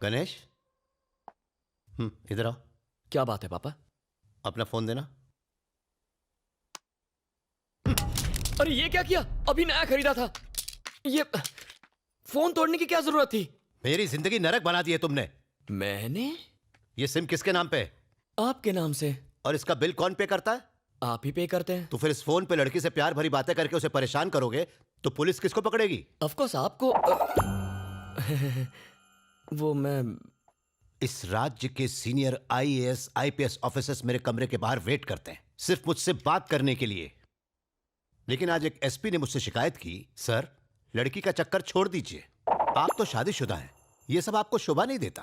गणेश, इधर आओ। क्या बात है पापा? अपना फोन देना। अरे ये क्या किया? अभी नया खरीदा था। ये फोन तोड़ने की क्या जरूरत थी? मेरी जिंदगी नरक बना दी है तुमने। मैंने? ये सिम किसके नाम पे है? आपके नाम से। और इसका बिल कौन पे करता है? आप ही पे करते हैं। तो फिर इस फोन पे लड़की से प्यार भरी बातें करके उसे परेशान करोगे तो पुलिस किसको पकड़ेगी? ऑफ कोर्स आपको। वो मैं। इस राज्य के सीनियर आईएएस आईपीएस ऑफिसर्स मेरे कमरे के बाहर वेट करते हैं सिर्फ मुझसे बात करने के लिए। लेकिन आज एक एसपी ने मुझसे शिकायत की, सर लड़की का चक्कर छोड़ दीजिए, आप तो शादीशुदा हैं, ये सब आपको शोभा नहीं देता।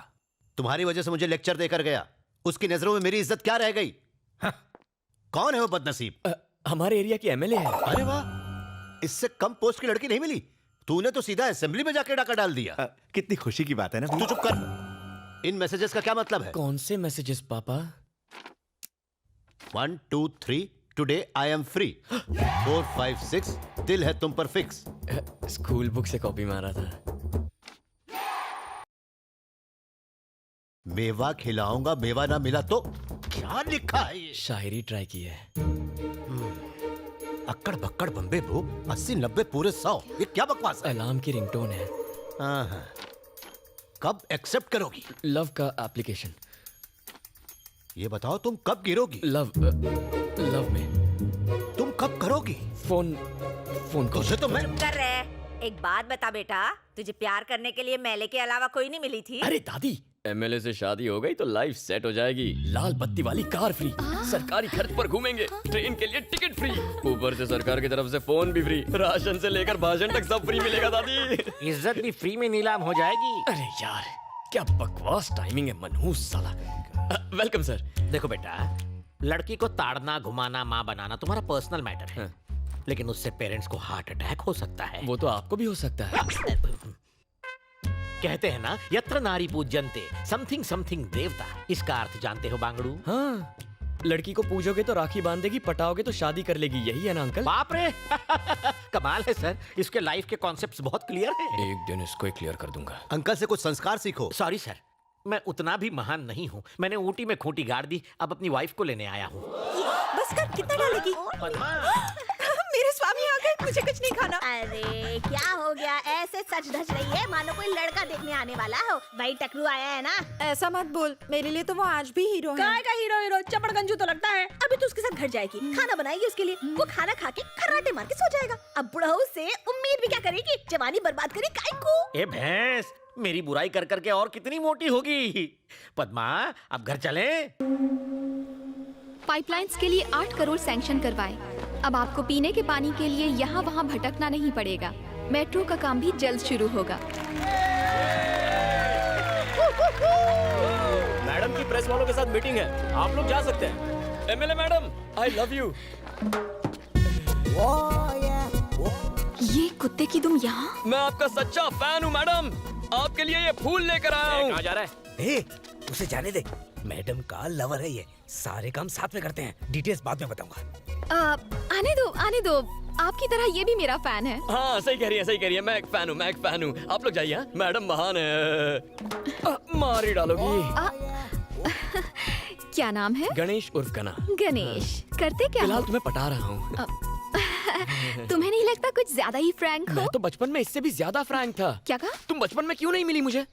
तुम्हारी वजह से मुझे लेक्चर देकर गया, उसकी नजरों में मेरी इज्जत क्या रह गई? कौन है वो बदनसीब? हमारे एरिया की एमएलए है। अरे वाह, इससे कम पोस्ट की लड़की नहीं मिली। तूने तो सीधा असेंबली में जाके डाका डाल दिया। कितनी खुशी की बात है ना। तू चुप कर। इन मैसेजेस का क्या मतलब है? कौन से मैसेजेस पापा? 1 2 3 टुडे आई एम फ्री। 4 5 6 दिल है तुम पर फिक्स। स्कूल बुक से कॉपी मारा था। मेवा खिलाऊंगा, मेवा ना मिला तो? क्या लिखा है ये? शायरी ट्राई की है। अक्कड़ बक्कड़ बम्बे ब्रो, 80 90 पूरे 100। ये क्या बकवास है? अलार्म की रिंगटोन है। हाँ। कब एक्सेप्ट करोगी? लव का एप्लीकेशन। ये बताओ तुम कब गिरोगी? लव में। तुम कब करोगी? Phone call. तुझे तो मैं कर रहे। एक बात बता बेटा, तुझे प्यार करने के लिए मेले के अलावा कोई नहीं मिली थी? अरे दादी, एमएलए से शादी हो गई तो लाइफ सेट हो जाएगी। लाल बत्ती वाली कार फ्री, सरकारी खर्च पर घूमेंगे, ट्रेन के लिए टिकट फ्री, ऊपर से सरकार की तरफ से फोन भी फ्री, राशन से लेकर भाषण तक सब फ्री मिलेगा दादी। इज्जत भी फ्री में नीलाम हो जाएगी। अरे यार क्या बकवास टाइमिंग है, मनहूस साला। Welcome sir. देखो बेटा, लड़की को ताड़ना घुमाना माँ बनाना तुम्हारा पर्सनल मैटर है, लेकिन उससे पेरेंट्स को हार्ट अटैक हो सकता है। वो तो आपको भी हो सकता है। कहते हैं ना, यत्र नारी पूज्यन्ते समथिंग समथिंग देवता। इसका अर्थ जानते हो बांगड़ू? हाँ, लड़की को पूजोगे तो राखी बांधेगी, पटाओगे तो शादी कर लेगी, यही है ना अंकल? बाप रे कमाल है सर, इसके लाइफ के कॉन्सेप्ट्स बहुत क्लियर हैं। एक दिन इसको क्लियर कर दूंगा। अंकल से कुछ संस्कार सीखो। सॉरी सर, मैं उतना भी महान नहीं हूँ। मैंने ऊटी में खूंटी गाड़ दी, अब अपनी वाइफ को लेने आया हूँ। बस कर, कितना डालेगी? मेरे स्वामी आ गए, मुझे कुछ नहीं खाना। अरे क्या हो गया, ऐसे सच धज रही है मानो कोई लड़का देखने आने वाला हो। भाई टकलू आया है ना। ऐसा मत बोल, मेरे लिए तो वो आज भी हीरो है। काय का हीरो चपड़गंजू तो लगता है। अभी तो उसके साथ घर जाएगी, खाना बनाएगी उसके लिए, वो खाना खा के खर्राटे मार के सो जाएगा। अब बुढ़ऊ से उम्मीद भी क्या करेगी, जवानी बर्बाद करी काय को। ए भैंस, मेरी बुराई कर करके और कितनी मोटी होगी। पद्मा, अब घर चलें? पाइपलाइंस के लिए 8 करोड़ सैंक्शन करवाए। अब आपको पीने के पानी के लिए यहाँ वहाँ भटकना नहीं पड़ेगा। मेट्रो का काम भी जल्द शुरू होगा। मैडम की प्रेस वालों के साथ मीटिंग है, आप लोग जा सकते हैं। MLA madam, I love you. ये कुत्ते की दुम यहाँ? मैं आपका सच्चा फैन हूँ मैडम, आपके लिए ये फूल लेकर आया हूँ। कहाँ जा रहा है? ए, उसे जाने दे, मैडम का लवर है ये। सारे काम साथ में करते हैं, डिटेल्स बाद में बताऊंगा। आने दो, आपकी तरह ये भी मेरा फैन है। हाँ सही कह रही है, मैं एक फैन हूँ, आप लोग जाइए। मैडम महान है, मार ही डालोगी। क्या नाम है? गणेश उर्फ गना। गणेश, करते क्या फिलहाल हो? तुम्हें पटा रहा हूँ। तुम्हें नहीं लगता कुछ ज्यादा ही फ्रैंक हो? मैं तो बचपन में इससे भी ज्यादा फ्रैंक था। क्या कहा? तुम बचपन में क्यों नहीं मिली मुझे?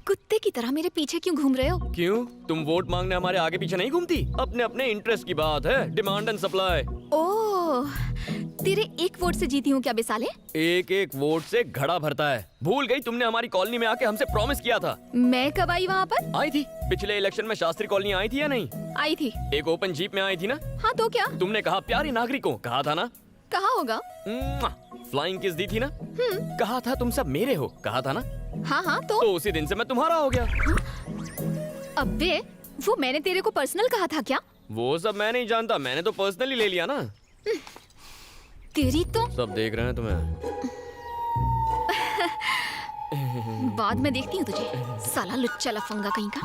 कुत्ते की तरह मेरे पीछे क्यों घूम रहे हो? क्यों, तुम वोट मांगने हमारे आगे पीछे नहीं घूमती? अपने अपने इंटरेस्ट की बात है, डिमांड एंड सप्लाई। ओह, तेरे एक वोट से जीती हूँ क्या बेसाले? एक वोट से घड़ा भरता है। भूल गई तुमने हमारी कॉलोनी में आके हमसे प्रॉमिस किया था। मैं कब आई वहाँ पर? आई थी पिछले इलेक्शन में, शास्त्री कॉलोनी आई थी या नहीं? आई थी। एक ओपन जीप में आई थी ना? हाँ तो क्या? तुमने कहा प्यारे नागरिकों, कहा था ना? कहा होगा। फ्लाइंग किस दी थी ना? कहा था तुम सब मेरे हो, कहा था ना? हाँ तो उसी दिन से मैं तुम्हारा हो गया। अबे, वो मैंने तेरे को पर्सनल कहा था क्या? वो सब मैं नहीं जानता, मैंने तो पर्सनली ले लिया ना। तेरी तो सब देख रहे हैं तुम्हें। बाद में देखती हूँ तुझे, साला लुच्चा लफंगा कहीं का।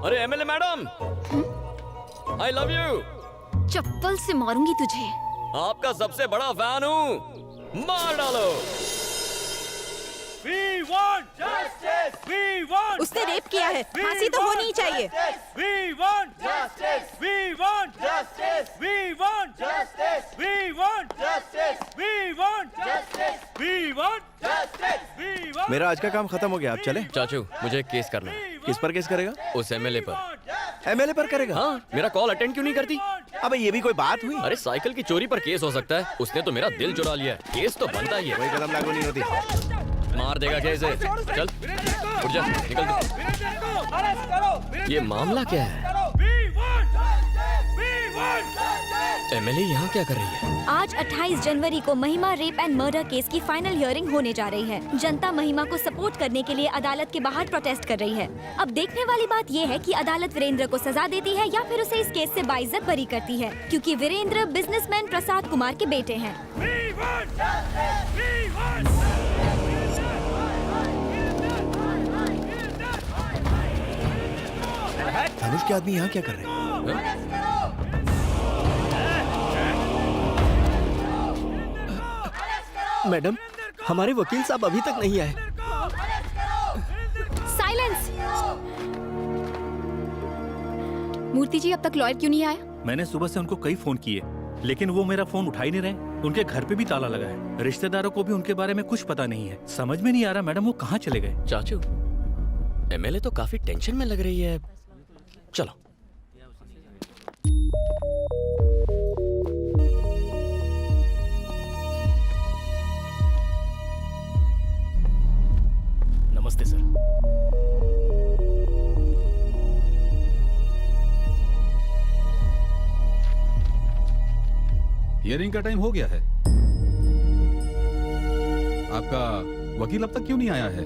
अरे MLA madam, I love you. चप्पल से मारूंगी तुझे। आपका सबसे बड़ा फैन हूँ, मार डालो। उसने रेप किया है, फांसी तो होनी ही चाहिए। मेरा आज का काम खत्म हो गया, आप चले। चाचू मुझे एक केस करना है। किस पर केस करेगा? उस एमएलए पर। एमएलए पर करेगा? हाँ, मेरा कॉल अटेंड क्यों नहीं करती? अबे ये भी कोई बात हुई? अरे साइकिल की चोरी पर केस हो सकता है, उसने तो मेरा दिल चुरा लिया है, केस तो बनता ही है। कोई कदम लागू नहीं होती। मार देगा क्या इसे? चल उठ जा, निकल तू। ये मामला क्या है? एमएलए यहाँ क्या कर रही है? आज 28 जनवरी को महिमा रेप एंड मर्डर केस की फाइनल हियरिंग होने जा रही है। जनता महिमा को सपोर्ट करने के लिए अदालत के बाहर प्रोटेस्ट कर रही है। अब देखने वाली बात ये है कि अदालत वीरेंद्र को सजा देती है या फिर उसे इस केस से बाइज्जत बरी करती है, क्योंकि वीरेंद्र बिजनेसमैन प्रसाद कुमार के बेटे हैं। धनुष के आदमी यहाँ क्या कर रहे हैं? मैडम, हमारे वकील साहब अभी तक नहीं आए। साइलेंस। मूर्ति जी, अब तक लॉयर क्यों नहीं आया? मैंने सुबह से उनको कई फोन किए, लेकिन वो मेरा फोन उठा ही नहीं रहे। उनके घर पे भी ताला लगा है। रिश्तेदारों को भी उनके बारे में कुछ पता नहीं है। समझ में नहीं आ रहा मैडम वो कहाँ चले गए। चाचू, एमएलए तो काफी टेंशन में लग रही है। चलो। नमस्ते सर। हियरिंग का टाइम हो गया है। आपका वकील अब तक क्यों नहीं आया है?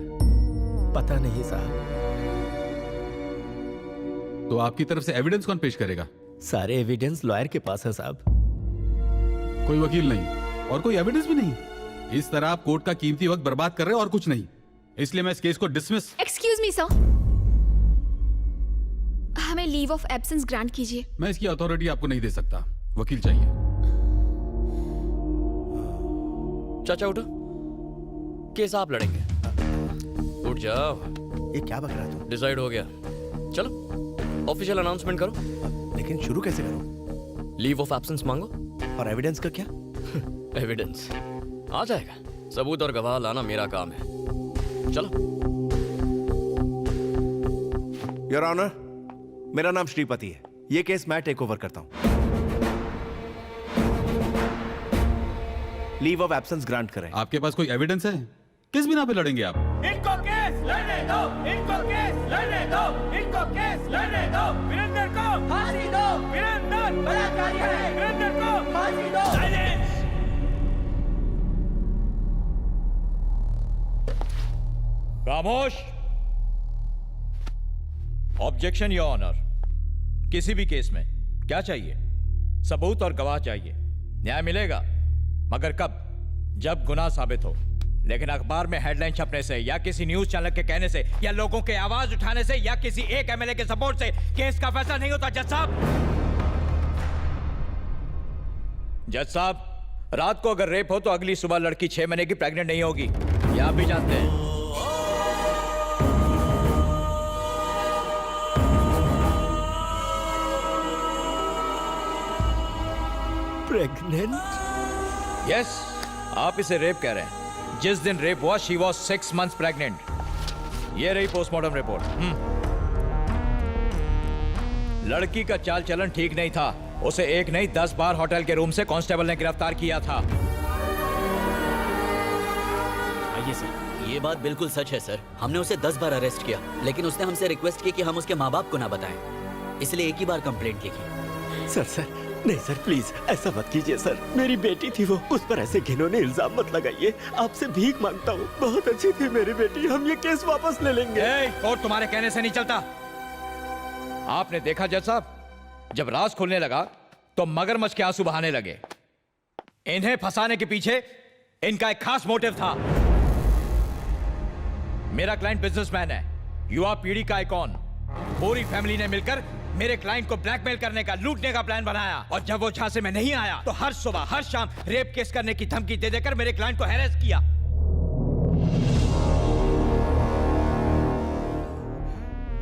पता नहीं साहब। तो आपकी तरफ से एविडेंस कौन पेश करेगा? सारे एविडेंस लॉयर के पास है साहब। कोई वकील नहीं और कोई एविडेंस भी नहीं। इस तरह आप कोर्ट का कीमती वक्त बर्बाद कर रहे हैं और कुछ नहीं। इसलिए मैं इस केस को डिसमिस। एक्सक्यूज मी सर, हमें लीव ऑफ एब्सेंस ग्रांट कीजिए। मैं इसकी अथॉरिटी आपको नहीं दे सकता। वकील चाहिए। चाचा उठो, केस आप लड़ेंगे। उठ जाओ। ये क्या बक रहा तू? डिसाइड हो गया। चलो ऑफिशियल अनाउंसमेंट करो। लेकिन शुरू कैसे करूं? लीव ऑफ एब्सेंस मांगो। और एविडेंस का क्या? एविडेंस आ जाएगा। सबूत और गवाह लाना मेरा काम है। चलो। योर ऑनर, मेरा नाम श्रीपति है। ये केस मैं टेक ओवर करता हूं। लीव ऑफ एब्सेंस ग्रांट करें। आपके पास कोई एविडेंस है? किस बिना पे लड़ेंगे आप? इनको केस लड़ने दो, इनको केस लड़ने दो, इनको केस लड़ने दो। वीरेंद्र को फांसी दो। वीरेंद्र बलात्कारी है। वीरेंद्र को फांसी दो। साइलेंस। खामोश। Objection your honour. किसी भी केस में क्या चाहिए? सबूत और गवाह चाहिए। न्याय मिलेगा, मगर कब? जब गुनाह साबित हो। लेकिन अखबार में हेडलाइन छपने से या किसी न्यूज चैनल के कहने से या लोगों के आवाज उठाने से या किसी एक एमएलए के सपोर्ट से केस का फैसला नहीं होता। जज साहब, जज साहब, रात को अगर रेप हो तो अगली सुबह लड़की 6 महीने की प्रेग्नेंट नहीं होगी। ये आप भी जानते हैं। प्रेग्नेंट? यस, आप इसे रेप कह रहे हैं। जिस दिन रेप हुआ शी वॉज 6 months प्रेग्नेंट। ये रही पोस्टमार्टम रिपोर्ट। लड़की का चाल चलन ठीक नहीं था। उसे एक नहीं 10 बार होटल के रूम से कांस्टेबल ने गिरफ्तार किया था। आइए सर। ये बात बिल्कुल सच है सर। हमने उसे 10 बार अरेस्ट किया, लेकिन उसने हमसे रिक्वेस्ट की कि हम उसके माँ बाप को ना बताएं, इसलिए एक ही बार कंप्लेंट लिखी। सर नहीं सर, प्लीज ऐसा मत कीजिए सर। मेरी बेटी थी वो, उस पर ऐसे घिनौने इल्जाम मत लगाइए। आपसे भीख मांगता हूँ। बहुत अच्छी थी मेरी बेटी। हम ये केस वापस ले लेंगे। कोर्ट तुम्हारे कहने से नहीं चलता। आपने देखा जज साहब, जब राज खुलने लगा तो मगरमच्छ के आंसू बहाने लगे। इन्हें फंसाने के पीछे इनका एक खास मोटिव था। मेरा क्लाइंट बिजनेसमैन है, युवा पीढ़ी का आइकॉन। पूरी फैमिली ने मिलकर मेरे क्लाइंट को ब्लैकमेल करने का, लूटने का प्लान बनाया। और जब वो झांसे में नहीं आया तो हर सुबह हर शाम रेप केस करने की धमकी दे देकर मेरे क्लाइंट को हैरेस किया।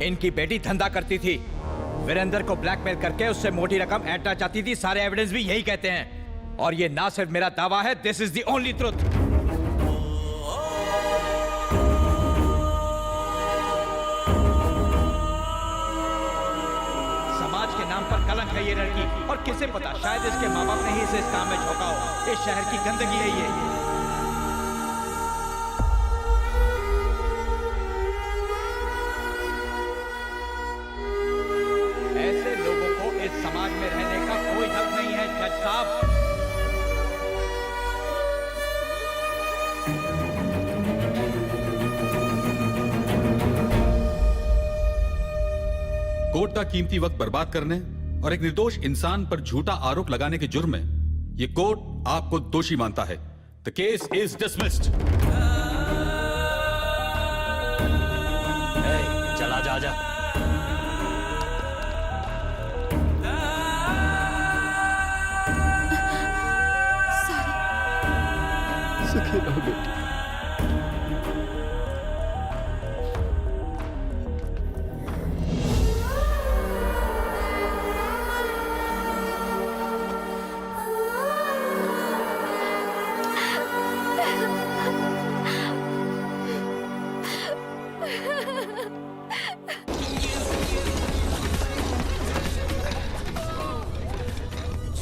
इनकी बेटी धंधा करती थी, वीरेंद्र को ब्लैकमेल करके उससे मोटी रकम ऐंठना चाहती थी। सारे एविडेंस भी यही कहते हैं और ये ना सिर्फ मेरा दावा है, this is the only truth. समाज के नाम पर कलंक है ये लड़की, और किसे पता शायद इसके माँ बाप ने ही इसे इस काम में झोंका हो। इस शहर की गंदगी है ये। ऐसे लोगों को इस समाज में रहने का कोई हक नहीं है जज साहब। कोर्ट का कीमती वक्त बर्बाद करने और एक निर्दोष इंसान पर झूठा आरोप लगाने के जुर्म में ये कोर्ट आपको दोषी मानता है। The case is dismissed. चला जा जा। सुखी रहो बेटी।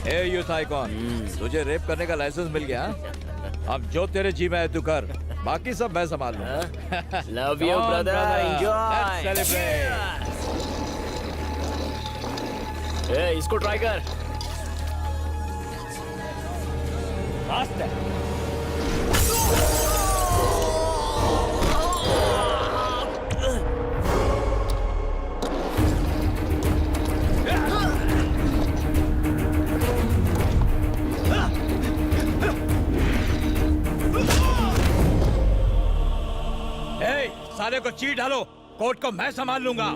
ए यूथ आइकॉन, तुझे रेप करने का लाइसेंस मिल गया। अब जो तेरे जी में है तू कर, बाकी सब मैं संभाल लूंगा। Love you brother, enjoy. Celebrate. ए, इसको ट्राई कर। फास्ट है। साले को चीट डालो, कोर्ट को मैं संभाल लूंगा।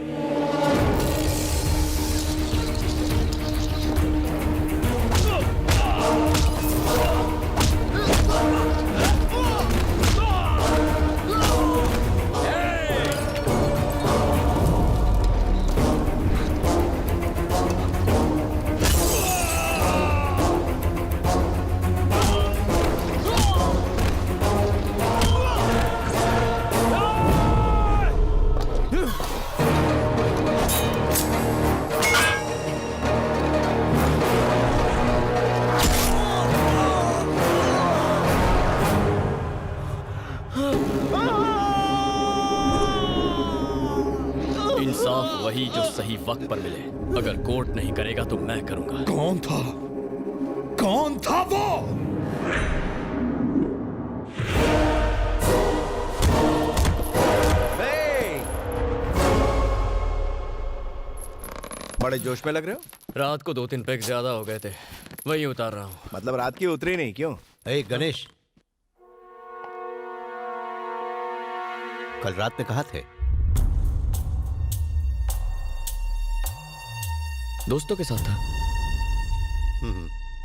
इंसाफ वही जो सही वक्त पर मिले। अगर कोर्ट नहीं करेगा तो मैं करूंगा। कौन था? कौन था वो? बड़े जोश में लग रहे हो। रात को 2-3 पैक ज्यादा हो गए थे, वही उतार रहा हूँ। मतलब रात की उतरी नहीं क्यों? गणेश, कल रात में कहाँ थे? दोस्तों के साथ था।